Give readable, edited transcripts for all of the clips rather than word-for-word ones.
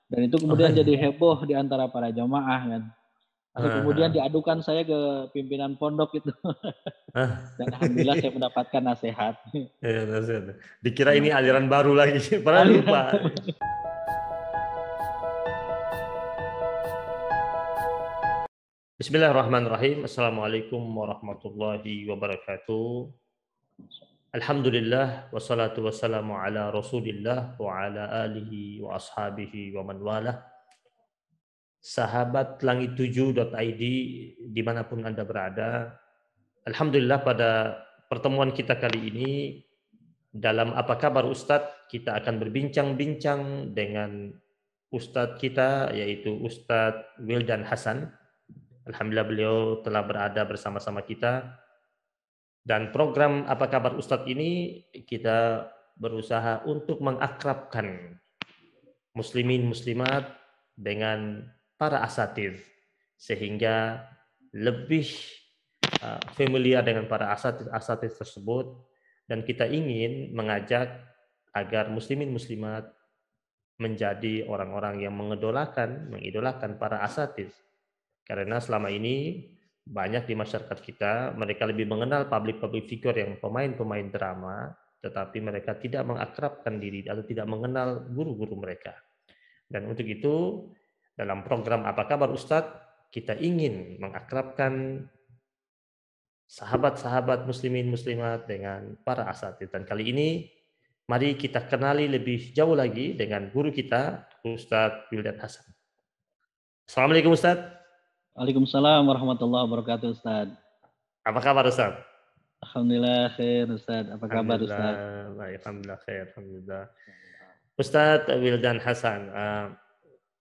Dan itu Oh, kemudian jadi iya. heboh di antara para jamaah kan. Lalu Heeh kemudian heeh. diadukan saya ke pimpinan pondok itu. Ah. Dan alhamdulillah saya mendapatkan nasihat. Iya, nasihat. Dikira ini Semacam aliran baru lagi, padahal lupa. aliran. Bismillahirrahmanirrahim. Assalamualaikum warahmatullahi wabarakatuh. Alhamdulillah wassalatu wassalamu ala Rasulillah wa ala alihi wa ashabihi wa man walah. Sahabat langit7.id dimanapun Anda berada. Alhamdulillah pada pertemuan kita kali ini dalam Apa Kabar Ustadz, kita akan berbincang-bincang dengan Ustadz kita, yaitu Ustadz Wildan Hasan. Alhamdulillah beliau telah berada bersama-sama kita. Dan program Apa Kabar Ustadz ini kita berusaha untuk mengakrabkan muslimin muslimat dengan para asatidz, sehingga lebih familiar dengan para asatidz tersebut, dan kita ingin mengajak agar muslimin muslimat menjadi orang-orang yang mengidolakan para asatidz. Karena selama ini banyak di masyarakat kita, mereka lebih mengenal public figure yang pemain-pemain drama, tetapi mereka tidak mengakrabkan diri atau tidak mengenal guru-guru mereka. Dan untuk itu, dalam program Apa Kabar Ustadz, kita ingin mengakrabkan sahabat-sahabat muslimin muslimat dengan para asatidz. Dan kali ini, mari kita kenali lebih jauh lagi dengan guru kita, Ustadz Wildan Hasan. Assalamualaikum Ustadz. Waalaikumsalam warahmatullahi wabarakatuh, Ustaz. Apa kabar Ustadz? Alhamdulillah khair, Ustaz. Apa kabar, Alhamdulillah, Ustaz? baik, alhamdulillah khair, alhamdulillah. Ustadz Wildan Hasan,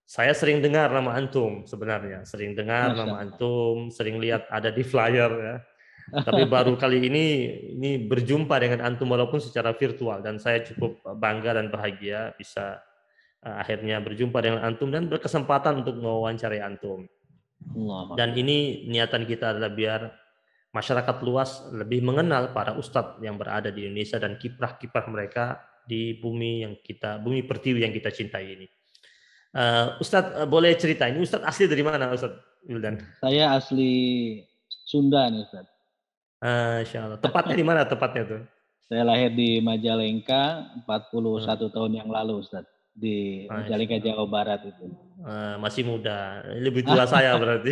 saya sering dengar nama antum sebenarnya, sering dengar Masya nama Allah. antum, sering lihat ada di flyer ya. Tapi baru kali ini berjumpa dengan antum walaupun secara virtual, dan saya cukup bangga dan bahagia bisa akhirnya berjumpa dengan antum dan berkesempatan untuk mewawancarai antum. Allah. Dan ini niatan kita adalah biar masyarakat luas lebih mengenal para ustadz yang berada di Indonesia dan kiprah-kiprah mereka di bumi pertiwi yang kita cintai ini. Ustadz, boleh cerita, ini Ustadz asli dari mana Ustadz Wildan? Saya asli Sunda nih, Ustaz. Masya Allah. Tepatnya di mana tepatnya tuh? Saya lahir di Majalengka 41 Hmm. tahun yang lalu, Ustaz. Di Masya Majalengka, Jawa Allah. Barat itu. Masih muda, lebih tua saya berarti.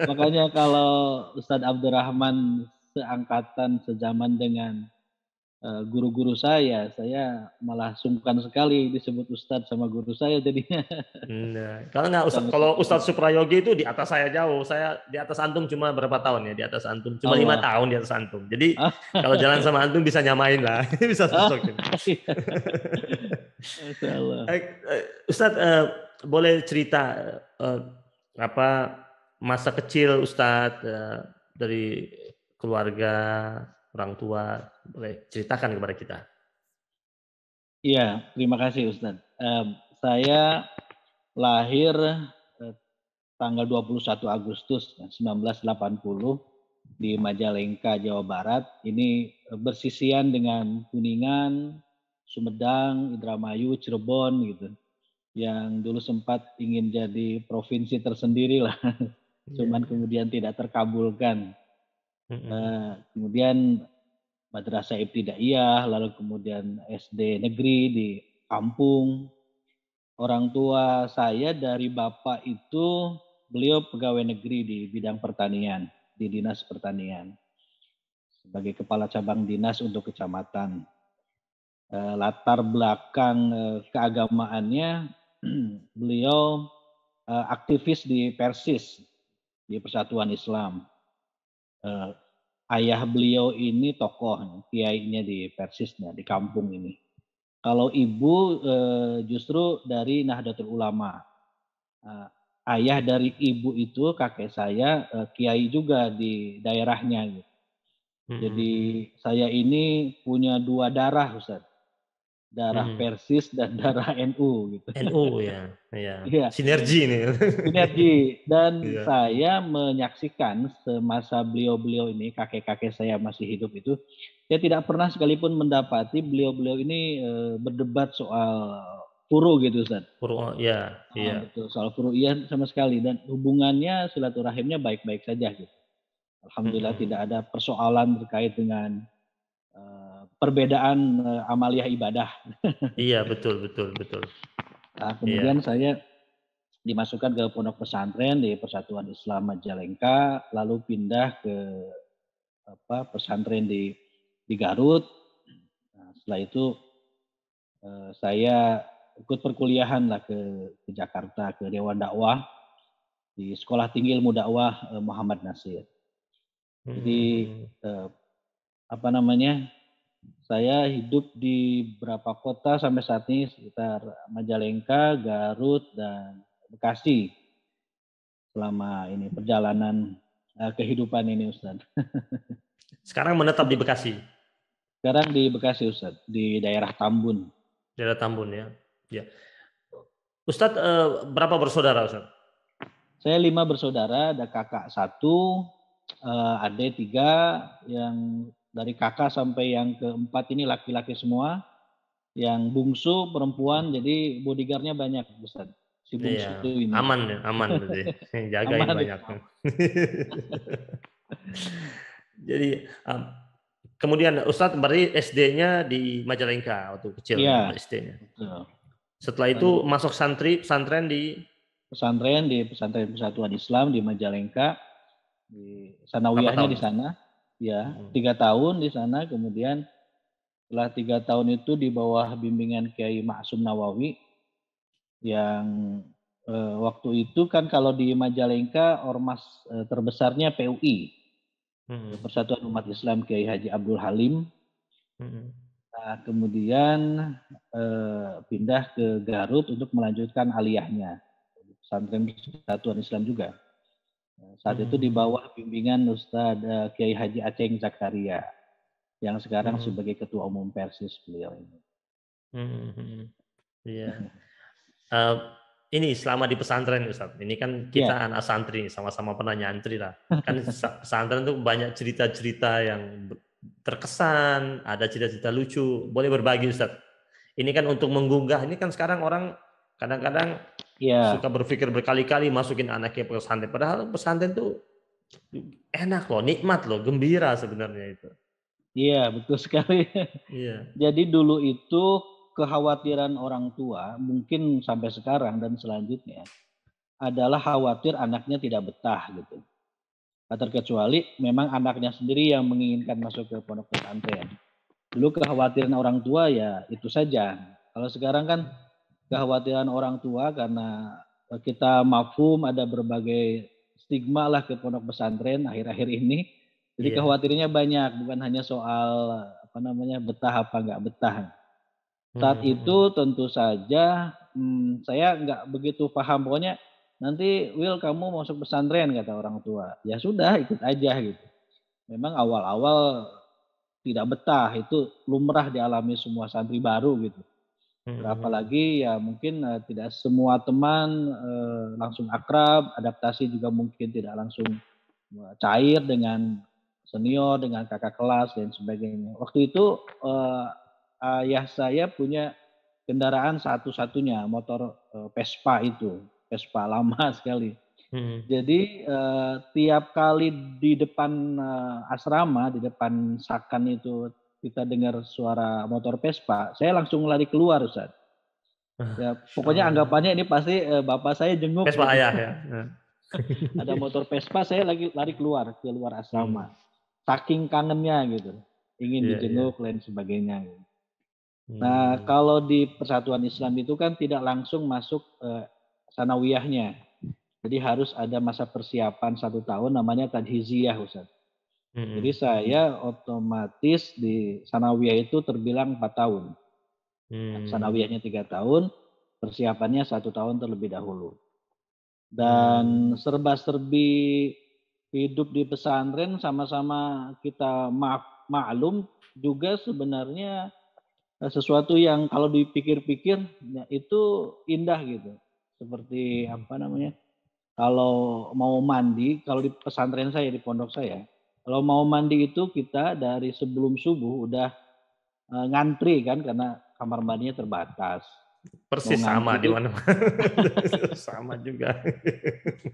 Makanya kalau Ustadz Abdurrahman seangkatan, sezaman dengan guru-guru saya malah sungkan sekali disebut Ustadz sama guru saya jadinya. Nah, kalau nggak kalau Sama-sama. Ustadz Suprayogi itu di atas saya jauh. Saya di atas antum cuma berapa tahun ya? Di atas antum cuma 5 Allah. tahun di atas antum. Jadi kalau jalan sama antum bisa nyamain lah, bisa cocokin. Masya Allah. Ustadz, boleh cerita apa masa kecil Ustadz, dari keluarga, orang tua, boleh ceritakan kepada kita. Iya, terima kasih Ustadz. Saya lahir tanggal 21 Agustus 1980 di Majalengka, Jawa Barat. Ini bersisian dengan Kuningan, Sumedang, Indramayu, Cirebon gitu. Yang dulu sempat ingin jadi provinsi tersendiri lah. Cuman kemudian tidak terkabulkan. Kemudian Madrasah Ibtidaiyah, lalu kemudian SD negeri di kampung. Orang tua saya dari bapak itu, beliau pegawai negeri di bidang pertanian, di dinas pertanian. Sebagai kepala cabang dinas untuk kecamatan. Latar belakang keagamaannya, beliau aktivis di Persis, di Persatuan Islam. Ayah beliau ini tokoh, kiainya di Persisnya, di kampung ini. Kalau ibu justru dari Nahdlatul Ulama. Ayah dari ibu itu, kakek saya, kiai juga di daerahnya. Gitu. Jadi saya ini punya 2 darah, Ustaz. Darah Persis dan darah NU. Gitu. NU ya, ya. Iya. Sinergi nih. Sinergi. Dan saya menyaksikan semasa beliau-beliau ini, kakek-kakek saya masih hidup itu, saya tidak pernah sekalipun mendapati beliau-beliau ini berdebat soal furu gitu Ustaz. Ya, iya. Betul, soal furu'iyah sama sekali, dan hubungannya silaturahimnya baik-baik saja gitu. Alhamdulillah tidak Mm-mm. ada persoalan terkait dengan perbedaan amaliyah ibadah. Iya, betul, betul, betul. Nah, Iya. kemudian saya dimasukkan ke pondok pesantren di Persatuan Islam Majalengka, lalu pindah ke pesantren di Garut. Nah, setelah itu saya ikut perkuliahan lah ke Jakarta, ke Dewan Dakwah di Sekolah Tinggi Ilmu Dakwah Muhammad Nasir. Jadi Mm-mm. apa namanya? Saya hidup di beberapa kota sampai saat ini, sekitar Majalengka, Garut, dan Bekasi selama ini perjalanan kehidupan ini Ustaz. Sekarang menetap di Bekasi, Sekarang di Bekasi Ustaz, di daerah Tambun. daerah Tambun ya. Ya. Ustadz, berapa bersaudara Ustadz? Saya 5 bersaudara, ada kakak 1, adik 3, yang dari kakak sampai yang keempat ini laki-laki semua. Yang bungsu perempuan, jadi bodyguardnya banyak Ustaz. Si bungsu Iya, ini. aman ya, aman berarti. Jagain Aman banyak. ya. Jadi, kemudian Ustadz berarti SD-nya di Majalengka waktu kecil ya, Iya, SD-nya. betul. Setelah itu Lalu masuk pesantren di di pesantren Persatuan Islam di Majalengka, di berapa sanawiyahnya di tahun? sana, ya Hmm. 3 tahun di sana. Kemudian setelah 3 tahun itu di bawah bimbingan Kiai Ma'sum Nawawi, yang waktu itu kan kalau di Majalengka ormas terbesarnya PUI, Hmm. Persatuan Umat Islam Kiai Haji Abdul Halim. Hmm. Nah, kemudian pindah ke Garut untuk melanjutkan aliyahnya, pesantren Persatuan Islam juga. Saat itu di Hmm. bawah bimbingan Ustadz Kiai Haji Aceng Zakaria, yang sekarang Hmm. sebagai Ketua Umum Persis beliau ini. Hmm. Iya. Eh, ini selama di pesantren Ustaz, ini kan kita Ya, anak santri, sama-sama pernah nyantri lah. Kan pesantren tuh banyak cerita-cerita yang terkesan, ada cerita-cerita lucu. Boleh berbagi Ustaz. Ini kan untuk menggugah, ini kan sekarang orang kadang-kadang ya, suka berpikir berkali-kali masukin anaknya ke pesantren. Padahal pesantren tuh enak loh, nikmat loh, gembira sebenarnya itu. iya betul sekali. Iya. Jadi dulu itu kekhawatiran orang tua mungkin sampai sekarang dan selanjutnya adalah khawatir anaknya tidak betah gitu. Terkecuali memang anaknya sendiri yang menginginkan masuk ke pondok pesantren. Dulu kekhawatiran orang tua ya itu saja. Kalau sekarang kan kekhawatiran orang tua karena kita mafhum ada berbagai stigma lah ke pondok pesantren akhir-akhir ini. Jadi Iya. kekhawatirannya banyak, bukan hanya soal apa namanya betah apa nggak betah. Saat itu Hmm. tentu saja saya nggak begitu paham. Pokoknya nanti Will kamu masuk pesantren kata orang tua. Ya sudah ikut aja gitu. Memang awal-awal tidak betah, itu lumrah dialami semua santri baru gitu. Berapa Hmm. lagi ya mungkin tidak semua teman langsung akrab, adaptasi juga mungkin tidak langsung cair dengan senior, dengan kakak kelas dan sebagainya. Waktu itu ayah saya punya kendaraan satu-satunya, motor Vespa itu, Vespa lama sekali. Hmm. Jadi tiap kali di depan asrama, di depan Sakan itu kita dengar suara motor Vespa, saya langsung lari keluar Ustaz. Ya, Masya pokoknya Allah. anggapannya ini pasti bapak saya jenguk Vespa gitu. ayah ya. Ada motor Vespa, saya lagi lari keluar Hmm. asrama. Saking kangennya gitu, ingin Iya, iya. dijenguk dan sebagainya. Nah, Hmm. kalau di Persatuan Islam itu kan tidak langsung masuk sanawiyahnya. Jadi harus ada masa persiapan 1 tahun namanya tadhiziyah Ustaz. Jadi Hmm. saya otomatis di sanawiyah itu terbilang 4 tahun. Nah, Hmm. sanawiyahnya 3 tahun, persiapannya 1 tahun terlebih dahulu. Dan Hmm. serba-serbi hidup di pesantren sama-sama kita maklum juga sebenarnya sesuatu yang kalau dipikir-pikir ya itu indah gitu. Seperti apa namanya? Kalau mau mandi, kalau di pesantren saya, di pondok saya, kalau mau mandi itu kita dari sebelum subuh udah ngantri kan karena kamar mandinya terbatas. Mau Persis sama ngantri di tuh. mana. Sama juga.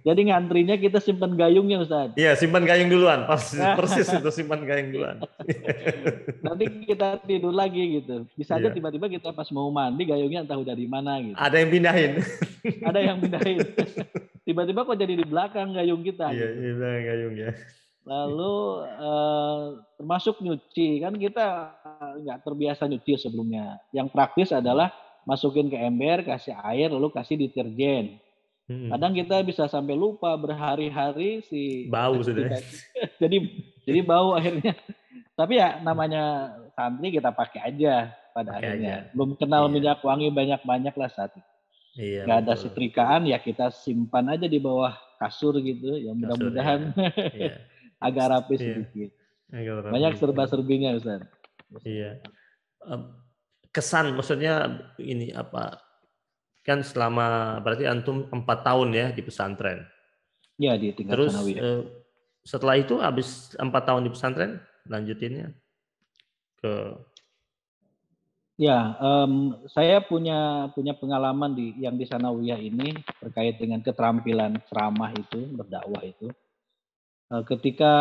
Jadi ngantrinya kita simpen gayungnya Ustaz. Iya, simpan gayung duluan. Persis Nah, itu simpan gayung duluan. nanti kita tidur lagi gitu. Bisa aja Iya. tiba-tiba kita pas mau mandi gayungnya entah udah di mana gitu. Ada yang pindahin. Ada yang pindahin. Tiba-tiba kok jadi di belakang gayung kita Iya, gitu. iya gayung ya. Lalu termasuk nyuci kan kita nggak terbiasa nyuci sebelumnya. Yang praktis adalah masukin ke ember, kasih air, lalu kasih deterjen. Kadang kita bisa sampai lupa berhari-hari si Bau sudah. jadi jadi bau akhirnya. Tapi ya namanya santri kita pakai aja pada Pakai aja. akhirnya. Belum kenal Iya. minyak wangi banyak-banyak lah saat itu. Iya, Nggak ada betul. setrikaan ya kita simpan aja di bawah kasur gitu. Ya Kasur ya. mudah-mudahan Iya. agak rapi Iya. sedikit. Agak rapi. Banyak serba-serbinya Ustaz. Iya. Kesan maksudnya ini apa? Kan selama berarti antum 4 tahun ya di pesantren. Ya di tingkat Terus sanawiyah. setelah itu habis 4 tahun di pesantren, lanjutinnya ke Ya, saya punya pengalaman yang di sanawiyah ini terkait dengan keterampilan ceramah itu, berdakwah itu. Ketika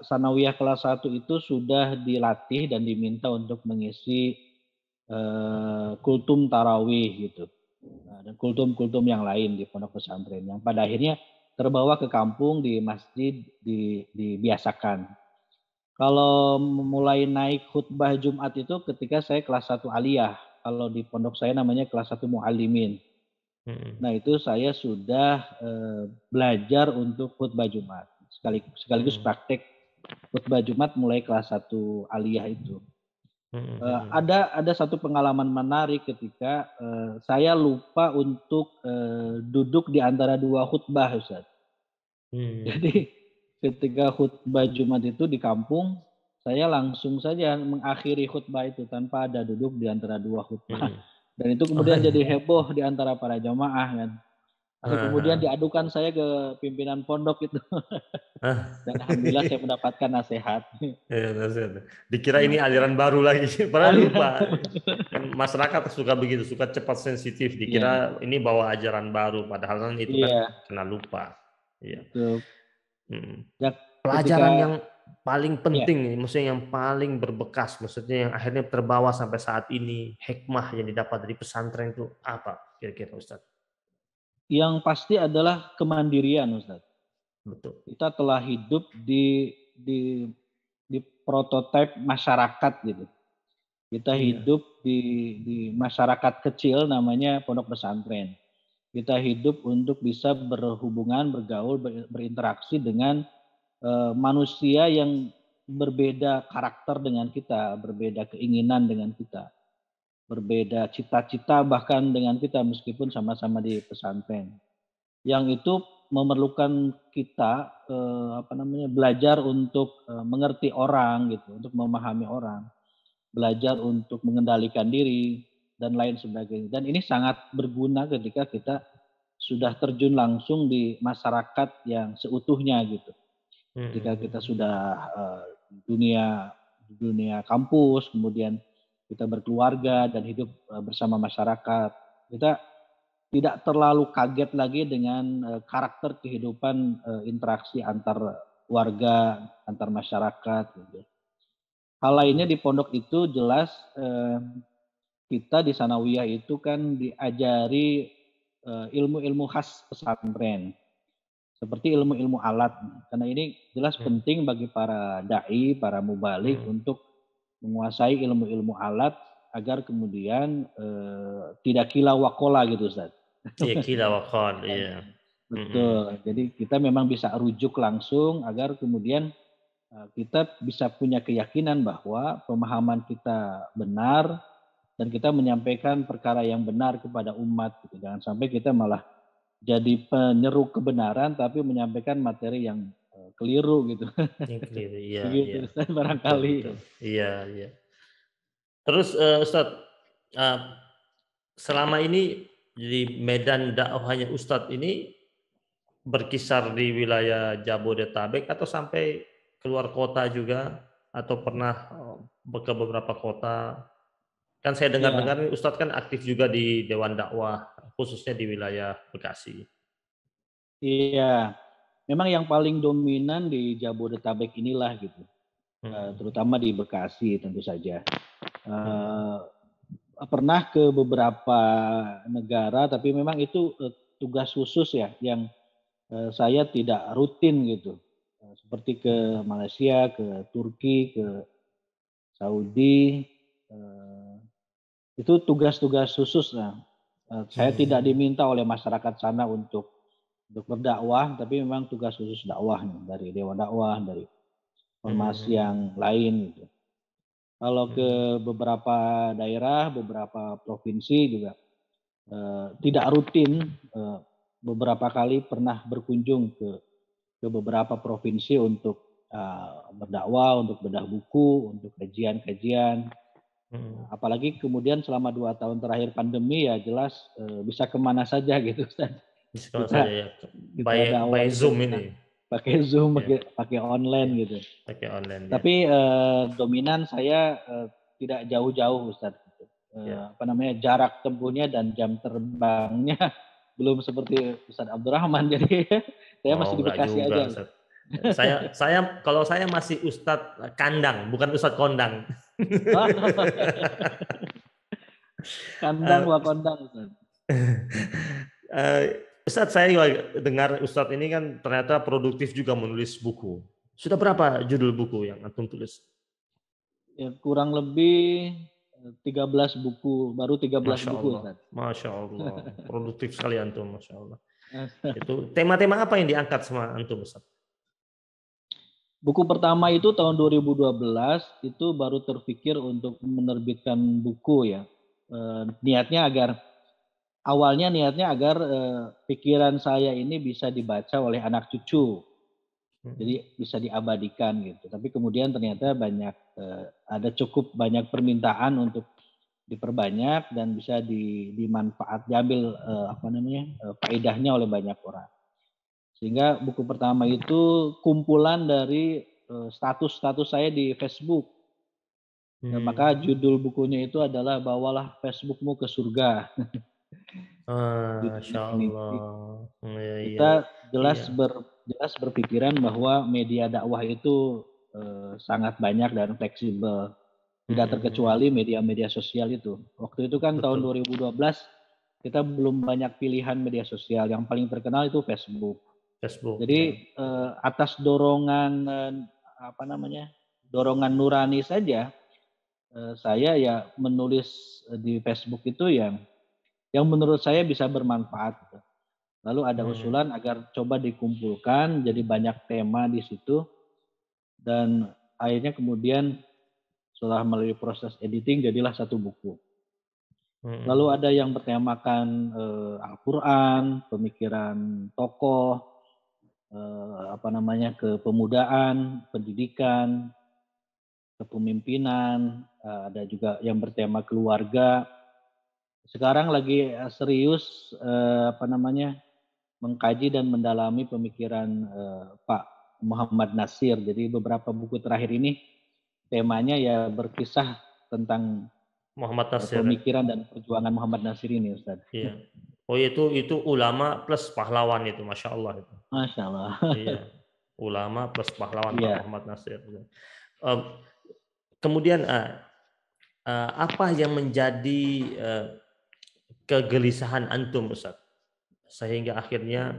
sanawiyah kelas 1 itu sudah dilatih dan diminta untuk mengisi kultum tarawih gitu. Dan kultum-kultum yang lain di pondok pesantren yang pada akhirnya terbawa ke kampung di masjid dibiasakan. Kalau mulai naik khutbah Jumat itu ketika saya kelas 1 aliyah. Kalau di pondok saya namanya kelas 1 muallimin. Nah, itu saya sudah belajar untuk khutbah Jumat. Sekaligus praktek khutbah Jumat mulai kelas 1 aliyah itu. Ada satu pengalaman menarik ketika saya lupa untuk duduk di antara dua khutbah, Ustaz. Jadi ketika khutbah Jumat itu di kampung, saya langsung saja mengakhiri khutbah itu tanpa ada duduk di antara dua khutbah. Dan itu kemudian jadi heboh di antara para jamaah kan. Lalu kemudian diadukan saya ke pimpinan pondok itu. Dan alhamdulillah saya mendapatkan nasihat. Ya, dikira ini aliran baru lagi, padahal lupa. Kan masyarakat suka begitu, suka cepat sensitif. Dikira ini bawa ajaran baru, padahal itu kan kena lupa. Iya. Ya, Pelajaran yang paling penting, maksudnya yang paling berbekas, maksudnya yang akhirnya terbawa sampai saat ini, hikmah yang didapat dari pesantren itu apa kira-kira Ustaz? Yang pasti adalah kemandirian Ustaz. Betul. Kita telah hidup di prototipe masyarakat gitu. Kita hidup di masyarakat kecil namanya pondok pesantren. Kita hidup untuk bisa berhubungan, bergaul, berinteraksi dengan manusia yang berbeda karakter dengan kita, berbeda keinginan dengan kita, berbeda cita-cita bahkan dengan kita meskipun sama-sama di pesantren. Yang itu memerlukan kita belajar untuk mengerti orang gitu, untuk memahami orang, belajar untuk mengendalikan diri dan lain sebagainya. Dan ini sangat berguna ketika kita sudah terjun langsung di masyarakat yang seutuhnya gitu. Ketika kita sudah dunia kampus, kemudian kita berkeluarga dan hidup bersama masyarakat, kita tidak terlalu kaget lagi dengan karakter kehidupan interaksi antar warga, antar masyarakat. Gitu. Hal lainnya di pondok itu jelas kita di sanawiyah itu kan diajari ilmu-ilmu khas pesantren. Seperti ilmu-ilmu alat. Karena ini jelas penting bagi para da'i, para mubalik untuk menguasai ilmu-ilmu alat agar kemudian tidak kila wakola gitu Ustaz. Iya, kila wakal, iya. Betul. Jadi kita memang bisa rujuk langsung agar kemudian kita bisa punya keyakinan bahwa pemahaman kita benar dan kita menyampaikan perkara yang benar kepada umat. Gitu. Jangan sampai kita malah jadi penyeru kebenaran tapi menyampaikan materi yang keliru gitu. Yang keliru, iya. Begitu Iya. Ustaz barangkali. Betul. Iya, iya. Terus Ustadz, selama ini di medan dakwahnya Ustadz ini berkisar di wilayah Jabodetabek atau sampai keluar kota juga atau pernah ke beberapa kota? Kan saya Iya, dengar-dengar Ustadz kan aktif juga di Dewan Dakwah, khususnya di wilayah Bekasi. iya. Memang yang paling dominan di Jabodetabek inilah gitu, Hmm. terutama di Bekasi tentu saja. Hmm. Eh, Pernah ke beberapa negara, tapi memang itu tugas khusus ya, yang saya tidak rutin gitu. Seperti ke Hmm. Malaysia, ke Turki, ke Saudi, eh, itu tugas-tugas khusus. Nah, saya tidak Hmm. diminta oleh masyarakat sana untuk berdakwah, tapi memang tugas khusus dakwahnya dari Dewan Dakwah, dari formasi Hmm. yang lain gitu. Kalau Hmm. ke beberapa daerah, beberapa provinsi juga tidak rutin, beberapa kali pernah berkunjung ke beberapa provinsi untuk berdakwah, untuk bedah buku, untuk kajian-kajian. Hmm. Apalagi kemudian selama 2 tahun terakhir pandemi ya jelas bisa kemana saja gitu Ustaz. Sekarang saja Kita ya, kita dakwah by itu Zoom bisa ini, pakai Zoom, ya, pakai online ya, gitu. pakai online ya, Tapi dominan saya tidak jauh-jauh Ustaz. Gitu. ya. Apa namanya jarak tempuhnya dan jam terbangnya belum seperti Ustaz Abdurrahman. Jadi saya masih Oh, di enggak Bekasi juga, aja. Ustaz. Kalau saya masih Ustadz kandang, bukan Ustadz kondang. Kandang Eh, wa kondang Ustaz. eh, Ustadz, saya juga dengar Ustadz ini kan ternyata produktif juga menulis buku. Sudah berapa judul buku yang antum tulis? Ya, kurang lebih 13 buku, baru 13 Masya buku Allah, Ustaz. Masya Allah, produktif sekali antum, Masya Allah. Itu tema-tema apa yang diangkat sama antum, Ustadz? Buku pertama itu tahun 2012 itu baru terpikir untuk menerbitkan buku ya. Niatnya agar awalnya niatnya agar pikiran saya ini bisa dibaca oleh anak cucu. Hmm. Jadi bisa diabadikan gitu. Tapi kemudian ternyata ada cukup banyak permintaan untuk diperbanyak dan bisa diambil apa namanya faedahnya oleh banyak orang. Sehingga buku pertama itu kumpulan dari status-status saya di Facebook. Dan maka Hmm. judul bukunya itu adalah Bawalah Facebookmu ke Surga. Judulnya Masya ini. Allah. Iya, iya, Kita iya. jelas berpikiran bahwa media dakwah itu sangat banyak dan fleksibel. Tidak Hmm. terkecuali media-media sosial itu. Waktu itu kan tahun Betul. 2012 kita belum banyak pilihan media sosial. Yang paling terkenal itu Facebook. Facebook, Jadi ya. atas dorongan apa namanya? Dorongan nurani saja saya ya menulis di Facebook itu yang menurut saya bisa bermanfaat gitu. Lalu ada Hmm. usulan agar coba dikumpulkan jadi banyak tema di situ dan akhirnya kemudian setelah melalui proses editing jadilah satu buku. Lalu Hmm. ada yang bertemakan Al-Quran, pemikiran tokoh, apa namanya kepemudaan, pendidikan, kepemimpinan, ada juga yang bertema keluarga. Sekarang lagi serius apa namanya mengkaji dan mendalami pemikiran Pak Muhammad Nasir. Jadi beberapa buku terakhir ini temanya ya berkisah tentang Muhammad Nasir, ya. pemikiran dan perjuangan Muhammad Nasir ini, Ustaz. Iya. Oh, itu ulama plus pahlawan itu, Masya Allah itu. Masya Allah. Iya. Ulama plus pahlawan Pak Iya. Muhammad Nasir. Em, Kemudian apa yang menjadi kegelisahan antum, Ustaz? Sehingga akhirnya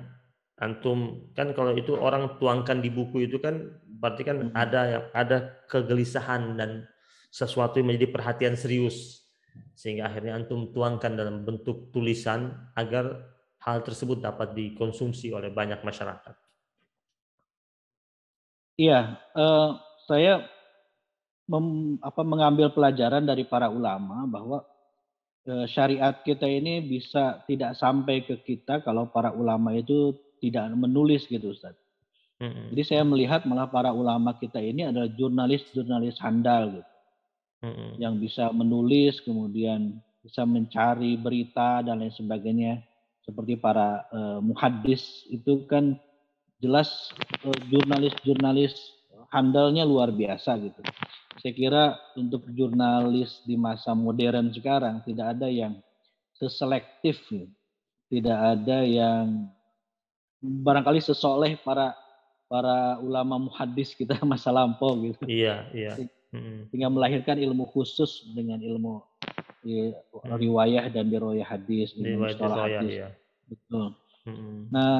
antum kan kalau itu orang tuangkan di buku itu kan berarti kan Mm. ada kegelisahan dan sesuatu yang menjadi perhatian serius sehingga akhirnya antum tuangkan dalam bentuk tulisan agar hal tersebut dapat dikonsumsi oleh banyak masyarakat. Iya, saya mengambil pelajaran dari para ulama bahwa syariat kita ini bisa tidak sampai ke kita kalau para ulama itu tidak menulis gitu Ustaz. Jadi saya Mm-mm. melihat malah para ulama kita ini adalah jurnalis-jurnalis handal gitu, Mm-mm. yang bisa menulis kemudian bisa mencari berita dan lain sebagainya. Seperti para muhaddis itu kan jelas jurnalis-jurnalis handalnya luar biasa gitu. Saya kira untuk jurnalis di masa modern sekarang tidak ada yang seselektif, ya. Tidak ada yang barangkali sesoleh para para ulama muhaddis kita masa lampau gitu. Iya, iya. Mhm, Sehingga melahirkan ilmu khusus dengan ilmu mhm. riwayah dan diroyah hadis, ilmu Riwayat mustalah riwayah hadis. ya. Betul. Mhm, Nah,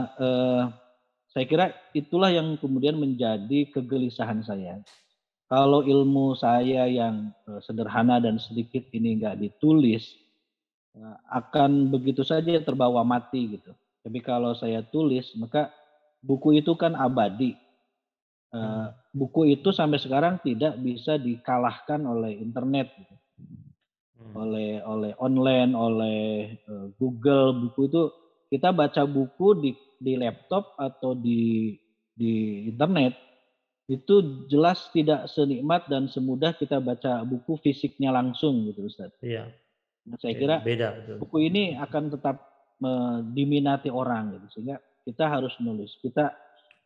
saya kira itulah yang kemudian menjadi kegelisahan saya. Kalau ilmu saya yang sederhana dan sedikit ini nggak ditulis, akan begitu saja terbawa mati gitu. Tapi kalau saya tulis, maka buku itu kan abadi. mhm, Buku itu sampai sekarang tidak bisa dikalahkan oleh internet, gitu. mhm. Oleh online, oleh Google. Buku itu kita baca buku di laptop atau di internet itu jelas tidak senikmat dan semudah kita baca buku fisiknya langsung gitu Ustaz. Iya, Nah, saya iya, kira beda betul. buku ini akan tetap diminati orang gitu, sehingga kita harus nulis. Kita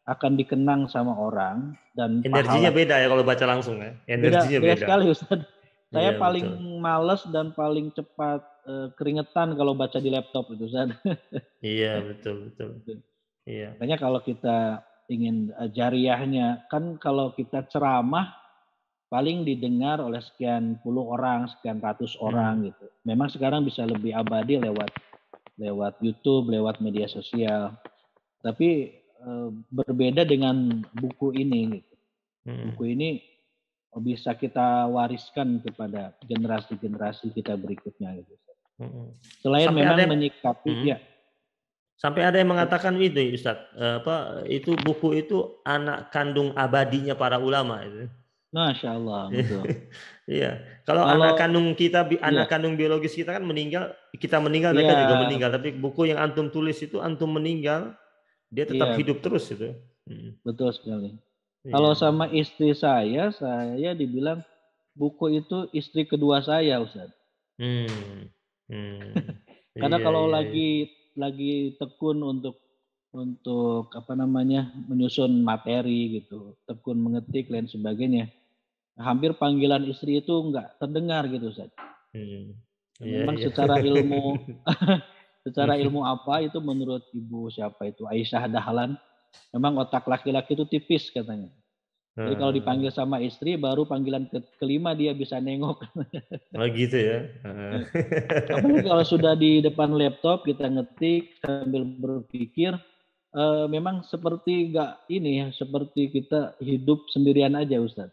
akan dikenang sama orang dan Energinya pahala beda ya kalau baca langsung ya, beda energinya beda beda. sekali Ustaz. Saya Iya paling betul. males dan paling cepat, keringetan kalau baca di laptop itu Ustaz. Iya betul betul. Iya. Makanya kalau kita ingin, jariyahnya kan kalau kita ceramah paling didengar oleh sekian puluh orang, sekian ratus Mhm, orang gitu. Memang sekarang bisa lebih abadi lewat lewat YouTube, lewat media sosial. Tapi, berbeda dengan buku ini gitu. mhm, Buku ini bisa kita wariskan kepada generasi-generasi kita berikutnya gitu. mhm. Selain Sampai ada memang yang menyikapi mhm, ya, sampai ada yang mengatakan itu Ustaz, itu buku itu anak kandung abadinya para ulama itu. Masya Allah, betul. Iya, kalau anak Kalau kandung kita anak iya, kandung biologis kita kan meninggal, kita meninggal iya, mereka juga meninggal, tapi buku yang antum tulis itu antum meninggal, dia tetap iya, hidup betul, terus itu. Mhm, betul sekali. Kalau iya. sama istri saya dibilang buku itu istri kedua saya, Ustaz. Mmm, mmm. Karena Iya kalau iya iya. lagi tekun untuk apa namanya, menyusun materi gitu, tekun mengetik lain sebagainya, hampir panggilan istri itu nggak terdengar gitu, Ustaz. Mhm. Iya Memang iya. secara ilmu secara ilmu apa itu menurut Ibu siapa itu, Aisyah Dahlan, memang otak laki-laki itu tipis katanya. Jadi kalau Heeh. dipanggil sama istri baru panggilan kelima dia bisa nengok. Oh gitu ya? Heeh. Apalagi kalau sudah di depan laptop kita ngetik sambil berpikir, memang seperti nggak ini ya, seperti kita hidup sendirian aja Ustaz.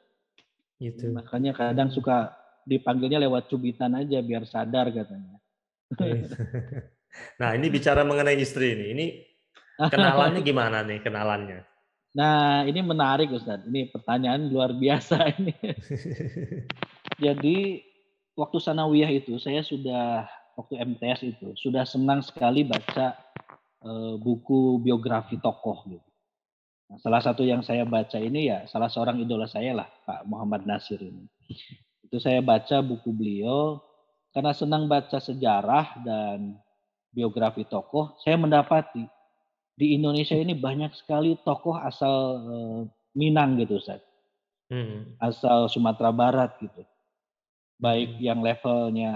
Jadi Gitu. makanya kadang Mhm. suka dipanggilnya lewat cubitan aja biar sadar katanya. Iya. Nah ini bicara mengenai istri ini. Ini kenalannya gimana nih kenalannya? Nah ini menarik Ustaz, ini pertanyaan luar biasa ini. Jadi waktu sanawiyah itu saya sudah waktu MTS itu, sudah senang sekali baca, buku biografi tokoh gitu. Nah, salah satu yang saya baca ini ya salah seorang idola saya lah, Pak Muhammad Nasir ini. Itu saya baca buku beliau, karena senang baca sejarah dan biografi tokoh, saya mendapati di Indonesia ini banyak sekali tokoh asal, Minang gitu Ustaz, Mhm, asal Sumatera Barat gitu. Baik mhm, yang levelnya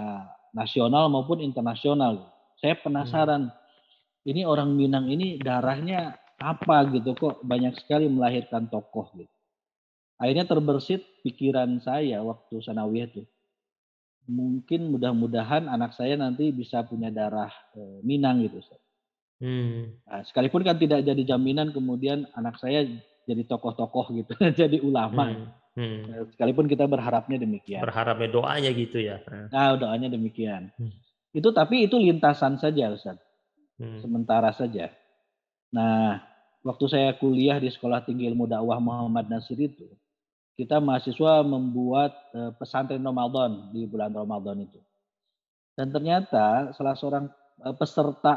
nasional maupun internasional. Saya mhm, penasaran, ini orang Minang ini darahnya apa gitu, kok banyak sekali melahirkan tokoh gitu. Akhirnya terbersit pikiran saya waktu sanawiyah tuh, mungkin mudah-mudahan anak saya nanti bisa punya darah, Minang gitu, Ustaz. mmm, Nah, sekalipun kan tidak jadi jaminan kemudian anak saya jadi tokoh-tokoh gitu, jadi ulama, mhm, mhm. sekalipun kita berharapnya demikian. Berharapnya doanya gitu ya? Heeh. Nah, doanya demikian. Mmm, Tapi itu lintasan saja, Ustaz, mhm, sementara saja. Nah, waktu saya kuliah di Sekolah Tinggi Ilmu Dakwah Muhammad Nasir itu, kita mahasiswa membuat, pesantren Ramadan di bulan Ramadan itu. Dan ternyata salah seorang, peserta,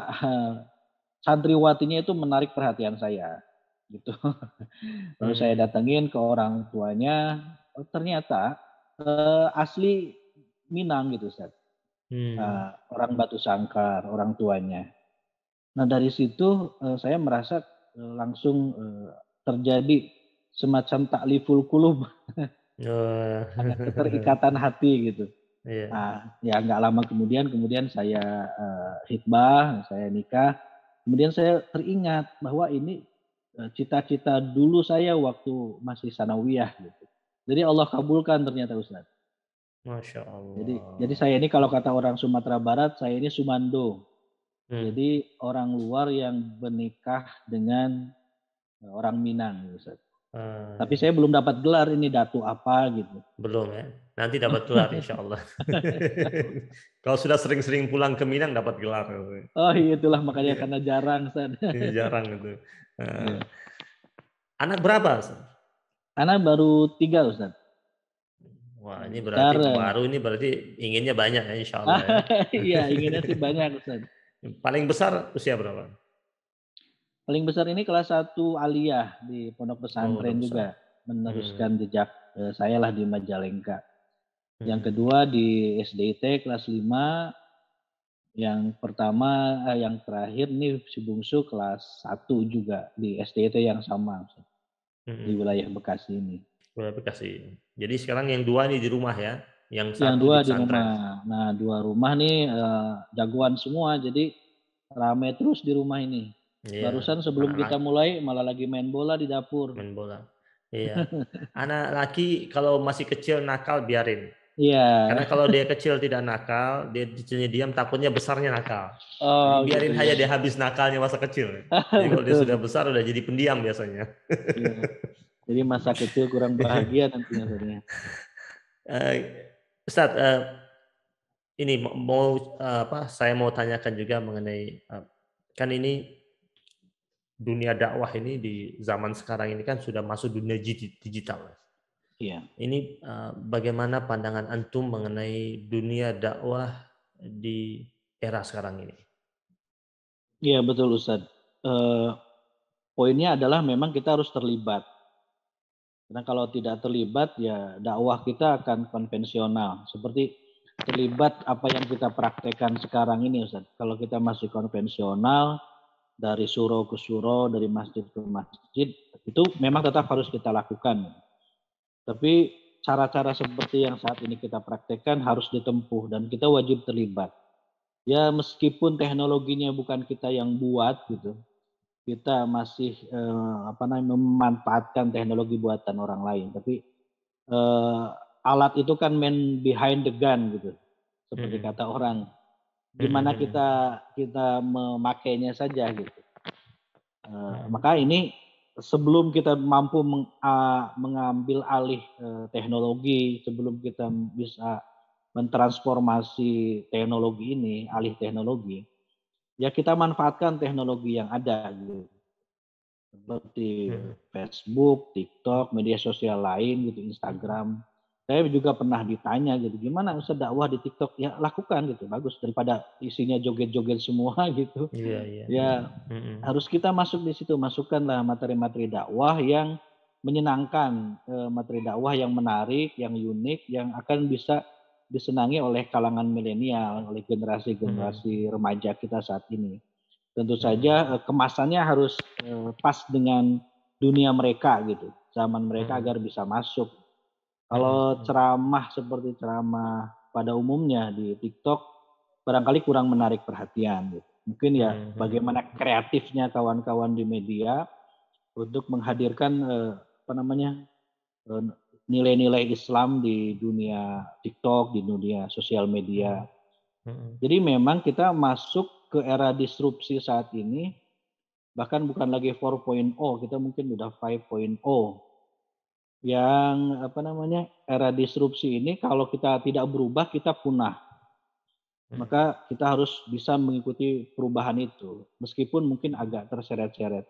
santriwatinya itu menarik perhatian saya, gitu. Lalu saya mmm, datengin ke orang tuanya, ternyata, asli Minang gitu, Ustaz. mmm, Orang Batu Sangkar, orang tuanya. Nah dari situ, saya merasa, langsung, terjadi semacam takliful qulub Oh. Ada keterikatan hati gitu. Iya. Nah, ya nggak lama kemudian saya, hitbah, saya nikah, kemudian saya teringat bahwa ini, cita-cita dulu saya waktu masih sanawiyah gitu. Jadi Allah kabulkan ternyata Ustaz. Masya Jadi Allah. saya ini kalau kata orang Sumatera Barat, saya ini sumando. Hmm. Jadi orang luar yang menikah dengan, orang Minang gitu Ustaz. Tapi Eh, saya belum dapat gelar ini datu apa gitu. belum ya. Nanti dapat gelar insya Allah. Kalau sudah sering-sering pulang ke Minang dapat gelar. Oh iya itulah makanya Iya, karena jarang Ustaz. jarang itu. Eh, Iya. anak berapa? Ustaz? Anak baru 3 Ustaz. Wah, Yang ini besar, berarti baru ini berarti inginnya banyak ya insya Allah ya. iya inginnya sih banyak Ustaz. Paling besar usia berapa? Paling besar ini kelas 1 aliyah di pondok Oh, udah pesantren besar. juga, Hmm. meneruskan jejak, saya lah di Majalengka. Yang Hmm. kedua di SDIT kelas 5, yang pertama yang terakhir nih si bungsu kelas 1 juga di SDIT yang sama Ustaz, di Hmm. wilayah Bekasi ini. Boleh Bekasi. Jadi sekarang yang dua ini di rumah ya, yang Yang satu 2 di di pesantren. rumah. Nah 2 rumah nih, jagoan semua jadi rame terus di rumah ini. Iya, Barusan sebelum anak kita laki mulai malah lagi main bola di dapur. main bola. Iya. Anak laki kalau masih kecil nakal biarin. Iya. Karena kalau dia kecil tidak nakal, dia di sini diam takutnya besarnya nakal. Jadi Oh gitu biarin ya. aja dia habis nakalnya masa kecil. Jadi kalau dia Betul sudah betul. besar udah jadi pendiam biasanya. Iya. Jadi masa kecil kurang bahagia nantinya tadinya. Eh, Ustadz, ini mau apa? Saya mau tanyakan juga mengenai kan ini dunia dakwah ini di zaman sekarang ini kan sudah masuk dunia digital. Iya. Ini bagaimana pandangan antum mengenai dunia dakwah di era sekarang ini? Iya betul Ustaz. Eee, poinnya adalah memang kita harus terlibat. Karena kalau tidak terlibat ya dakwah kita akan konvensional. Seperti terlibat apa yang kita praktekkan sekarang ini Ustaz. Kalau kita masih konvensional dari suro ke suro, dari masjid ke masjid, itu memang tetap harus kita lakukan. Tapi cara-cara seperti yang saat ini kita praktekkan harus ditempuh dan kita wajib terlibat. Ya meskipun teknologinya bukan kita yang buat gitu, kita masih, memanfaatkan teknologi buatan orang lain, tapi, eee, alat itu kan man behind the gun gitu, seperti Mhm. kata orang. Mhm, Gimana mhm. kita kita memakainya saja gitu. Mhm. Maka ini sebelum kita mampu mengambil alih, teknologi, sebelum kita bisa mentransformasi teknologi ini, alih teknologi, ya kita manfaatkan teknologi yang ada gitu. Seperti Mhm. Facebook, TikTok, media sosial lain gitu, Mhm. Instagram. Saya juga pernah ditanya gitu, "Gimana Ustaz dakwah di TikTok?" Ya lakukan gitu, bagus daripada isinya joget-joget semua gitu. Iya, iya. Ya Mhm. harus kita masuk di situ, masukkanlah materi-materi dakwah yang menyenangkan, materi dakwah yang menarik, yang unik, yang akan bisa disenangi oleh kalangan milenial, oleh Mhm. generasi-generasi remaja kita saat ini. Tentu Mhm. saja, kemasannya harus, pas dengan dunia mereka gitu, zaman mereka Mhm. agar bisa masuk. Kalau Mhm. ceramah seperti ceramah pada umumnya di TikTok, barangkali kurang menarik perhatian gitu. Mungkin ya Mhm. Mhm. bagaimana kreatifnya kawan-kawan di media untuk menghadirkan, eee, nilai-nilai Islam di dunia TikTok, di dunia sosial media. Mhm. Mhm. Jadi memang kita masuk ke era disrupsi saat ini, bahkan bukan lagi 4.0, kita mungkin udah 5.0. Yang era disrupsi ini kalau kita tidak berubah kita punah. Mhm. Maka kita harus bisa mengikuti perubahan itu, meskipun mungkin agak terseret-seret.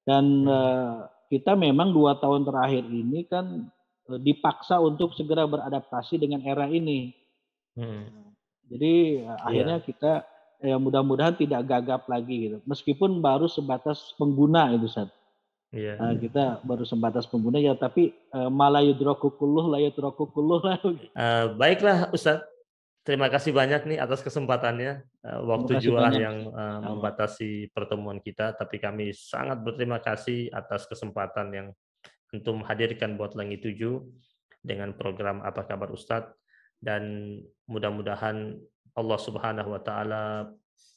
Dan, Mhm. kita memang 2 tahun terakhir ini kan, dipaksa untuk segera beradaptasi dengan era ini. Mhm. Jadi, akhirnya Iya. kita, mudah-mudahan tidak gagap lagi gitu, meskipun baru sebatas pengguna itu, Ustaz. Iya. Kita baru sebatas pengguna ya tapi, ma la yudraku kulluh la yutraku kulluh lah. Baiklah Ustadz, terima kasih banyak nih atas kesempatannya. Terima Waktu kasih juga banyak, yang insyaallah. membatasi pertemuan kita, tapi kami sangat berterima kasih atas kesempatan yang antum hadirkan buat Langit 7. dengan program Apa Kabar Ustadz, dan mudah-mudahan Allah Subhanahu wa taala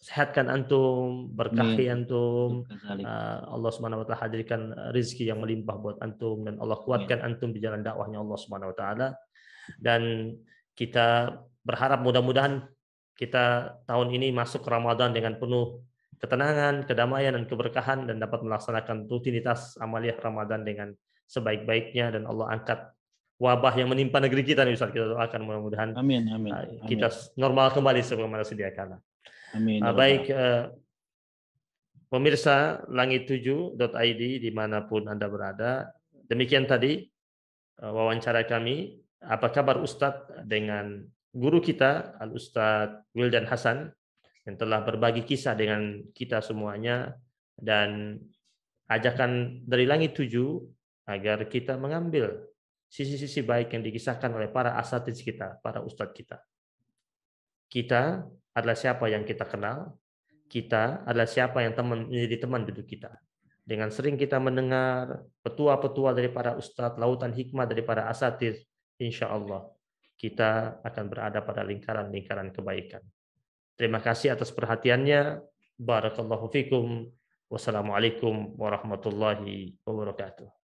sehatkan antum, Amin. berkahi antum, Kadzalik. Allah Subhanahu wa taala hadirkan rezeki yang melimpah buat antum, dan Allah Amin. kuatkan antum di jalan dakwahnya Allah Subhanahu wa taala. Dan kita berharap mudah-mudahan kita tahun ini masuk Ramadan dengan penuh ketenangan, kedamaian, dan keberkahan, dan dapat melaksanakan rutinitas amaliyah Ramadan dengan sebaik-baiknya, dan Allah angkat wabah yang menimpa negeri kita nih Ustaz. Kita doakan mudah-mudahan Amin. Amin. kita Amin. normal kembali sebagaimana sedia kala. Amin. Ya Rabbal Baik, pemirsa langit7.id dimanapun Anda berada, demikian tadi wawancara kami, Apa Kabar Ustadz, dengan guru kita Al Ustadz Wildan Hasan, yang telah berbagi kisah dengan kita semuanya, dan ajakan dari Langit 7 agar kita mengambil sisi-sisi baik yang dikisahkan oleh para asatiz kita, para ustadz kita. Kita adalah siapa yang kita kenal, kita adalah siapa yang menjadi teman duduk kita. Dengan sering kita mendengar petua-petua dari para ustadz, lautan hikmah dari para asatiz, insya Allah kita akan berada pada lingkaran-lingkaran kebaikan. Terima kasih atas perhatiannya. Barakallahu fikum. Wassalamualaikum warahmatullahi wabarakatuh.